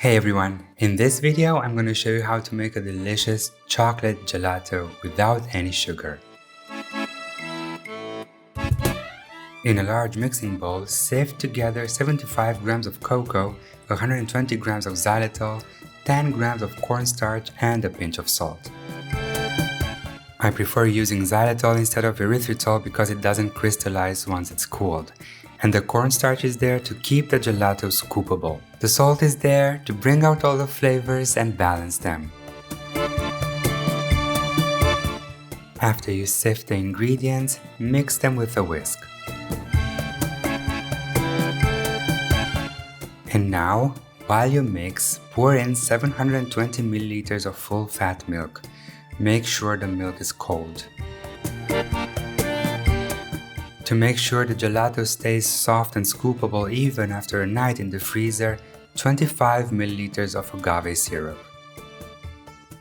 Hey everyone, in this video I'm going to show you how to make a delicious chocolate gelato without any sugar. In a large mixing bowl, sift together 75 grams of cocoa, 120 grams of xylitol, 10 grams of cornstarch and a pinch of salt. I prefer using xylitol instead of erythritol because it doesn't crystallize once it's cooled. And the cornstarch is there to keep the gelato scoopable. The salt is there to bring out all the flavors and balance them. After you sift the ingredients, mix them with a whisk. And now, while you mix, pour in 720 milliliters of full-fat milk. Make sure the milk is cold. To make sure the gelato stays soft and scoopable even after a night in the freezer, 25 milliliters of agave syrup.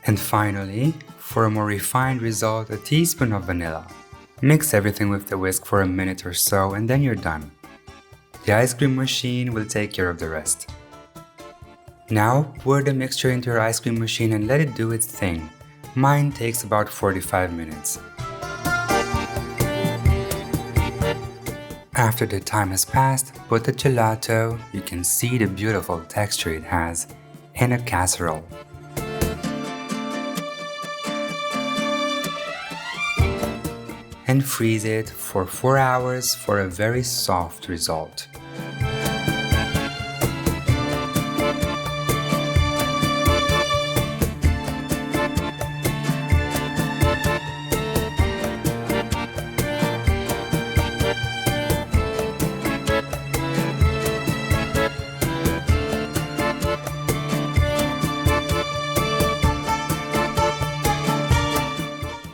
And finally, for a more refined result, a teaspoon of vanilla. Mix everything with the whisk for a minute or so and then you're done. The ice cream machine will take care of the rest. Now, pour the mixture into your ice cream machine and let it do its thing. Mine takes about 45 minutes. After the time has passed, put the gelato, you can see the beautiful texture it has, in a casserole. And freeze it for 4 hours for a very soft result.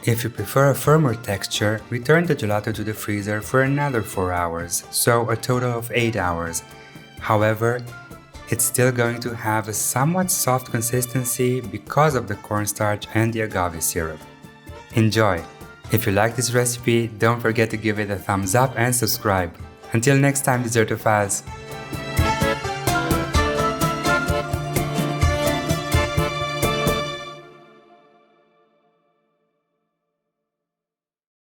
If you prefer a firmer texture, return the gelato to the freezer for another 4 hours, so a total of 8 hours. However, it's still going to have a somewhat soft consistency because of the cornstarch and the agave syrup. Enjoy! If you like this recipe, don't forget to give it a thumbs up and subscribe. Until next time, Dessertophiles!